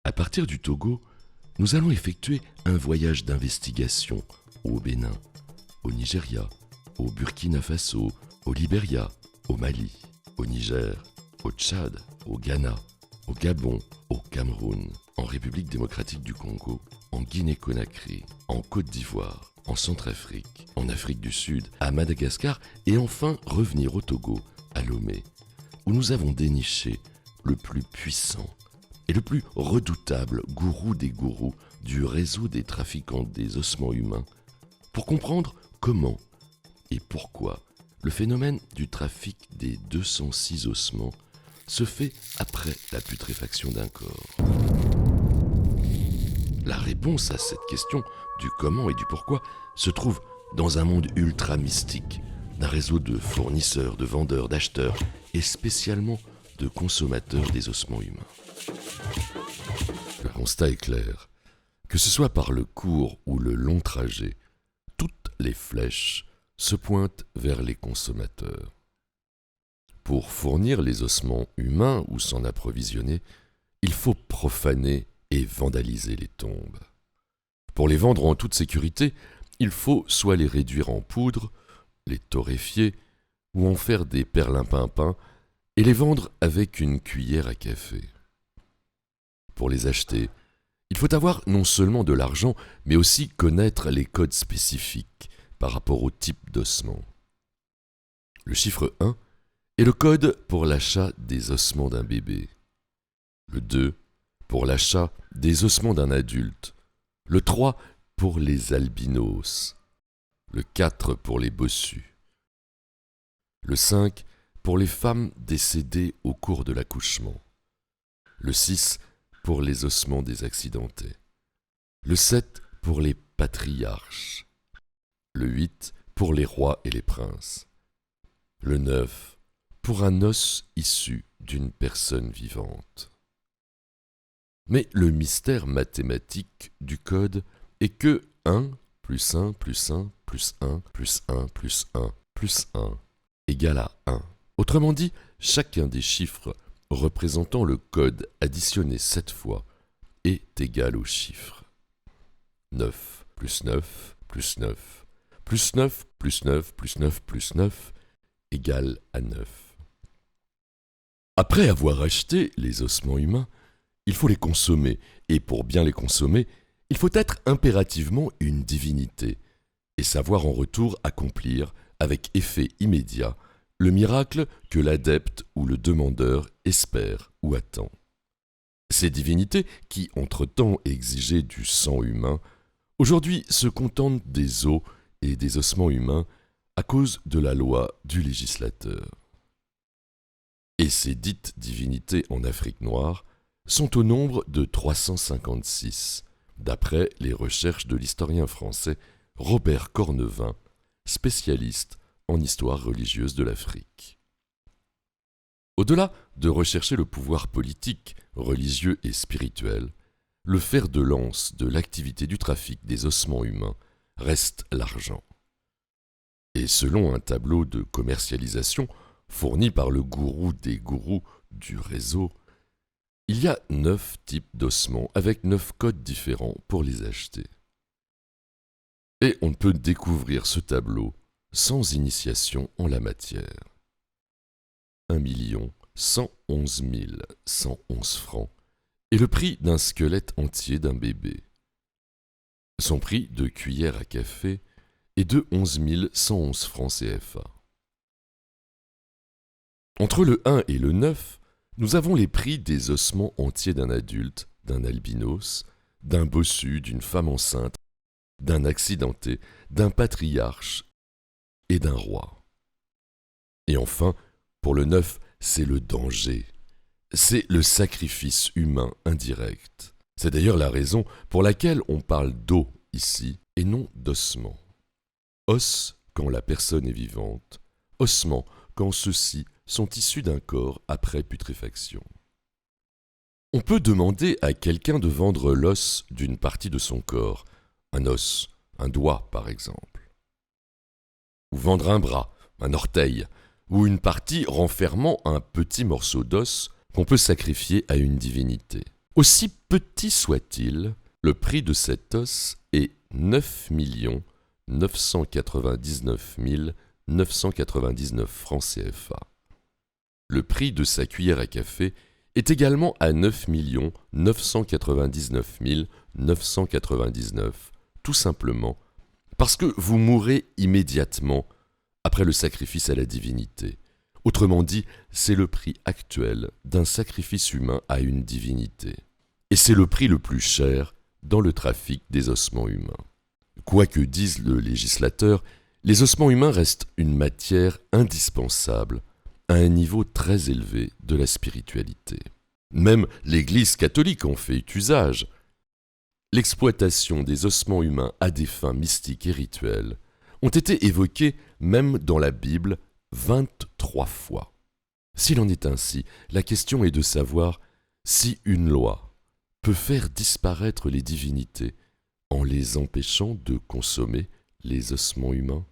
À partir du Togo, nous allons effectuer un voyage d'investigation au Bénin, au Nigeria, au Burkina Faso, au Libéria, au Mali, au Niger, au Tchad, au Ghana, au Gabon, au Cameroun, en République démocratique du Congo, en Guinée-Conakry, en Côte d'Ivoire, en Centrafrique, en Afrique du Sud, à Madagascar et enfin revenir au Togo, à Lomé, où nous avons déniché le plus puissant et le plus redoutable gourou des gourous du réseau des trafiquants des ossements humains pour comprendre comment et pourquoi le phénomène du trafic des 206 ossements se fait après la putréfaction d'un corps. La réponse à cette question du comment et du pourquoi se trouve dans un monde ultra mystique d'un réseau de fournisseurs, de vendeurs, d'acheteurs et spécialement de consommateurs des ossements humains. Le constat est clair. Que ce soit par le court ou le long trajet, toutes les flèches se pointent vers les consommateurs. Pour fournir les ossements humains ou s'en approvisionner, il faut profaner et vandaliser les tombes. Pour les vendre en toute sécurité, il faut soit les réduire en poudre, les torréfier, ou en faire des perlimpinpins et les vendre avec une cuillère à café. Pour les acheter, il faut avoir non seulement de l'argent, mais aussi connaître les codes spécifiques par rapport au type d'ossement. Le chiffre 1 est le code pour l'achat des ossements d'un bébé. Le 2 pour l'achat des ossements d'un adulte. Le 3 pour les albinos. Le 4 pour les bossus. Le 5 pour les femmes décédées au cours de l'accouchement. Le 6 pour les ossements des accidentés. Le 7 pour les patriarches. Le 8 pour les rois et les princes. Le 9 pour un os issu d'une personne vivante. Mais le mystère mathématique du code est que 1 plus 1 plus 1 plus 1 plus 1 plus 1 plus 1 égale à 1. Autrement dit, chacun des chiffres représentant le code additionné 7 fois est égal au chiffre. 9 plus 9 plus 9 plus 9 plus 9 plus 9 plus 9 égale à 9. Après avoir acheté les ossements humains, il faut les consommer, et pour bien les consommer, il faut être impérativement une divinité, et savoir en retour accomplir, avec effet immédiat, le miracle que l'adepte ou le demandeur espère ou attend. Ces divinités, qui entre-temps exigeaient du sang humain, aujourd'hui se contentent des os et des ossements humains à cause de la loi du législateur. Et ces dites divinités en Afrique noire sont au nombre de 356, d'après les recherches de l'historien français Robert Cornevin, spécialiste en histoire religieuse de l'Afrique. Au-delà de rechercher le pouvoir politique, religieux et spirituel, le fer de lance de l'activité du trafic des ossements humains reste l'argent. Et selon un tableau de commercialisation fourni par le gourou des gourous du réseau, il y a 9 types d'ossements avec 9 codes différents pour les acheter. Et on ne peut découvrir ce tableau sans initiation en la matière. 1 111 111 francs est le prix d'un squelette entier d'un bébé. Son prix de cuillère à café est de 11 111 francs CFA. Entre le 1 et le 9, nous avons les prix des ossements entiers d'un adulte, d'un albinos, d'un bossu, d'une femme enceinte, d'un accidenté, d'un patriarche et d'un roi. Et enfin, pour le 9, c'est le danger. C'est le sacrifice humain indirect. C'est d'ailleurs la raison pour laquelle on parle d'os ici et non d'ossements. Os quand la personne est vivante, ossements quand ceux-ci sont issus d'un corps après putréfaction. On peut demander à quelqu'un de vendre l'os d'une partie de son corps, un os, un doigt par exemple. Ou vendre un bras, un orteil, ou une partie renfermant un petit morceau d'os qu'on peut sacrifier à une divinité. Aussi petit soit-il, le prix de cet os est 9 999 999 francs CFA. Le prix de sa cuillère à café est également à 9 999 999, tout simplement parce que vous mourrez immédiatement après le sacrifice à la divinité. Autrement dit, c'est le prix actuel d'un sacrifice humain à une divinité. Et c'est le prix le plus cher dans le trafic des ossements humains. Quoi que dise le législateur, les ossements humains restent une matière indispensable à un niveau très élevé de la spiritualité. Même l'Église catholique en fait usage. L'exploitation des ossements humains à des fins mystiques et rituelles ont été évoqués même dans la Bible 23 fois. S'il en est ainsi, la question est de savoir si une loi peut faire disparaître les divinités en les empêchant de consommer les ossements humains.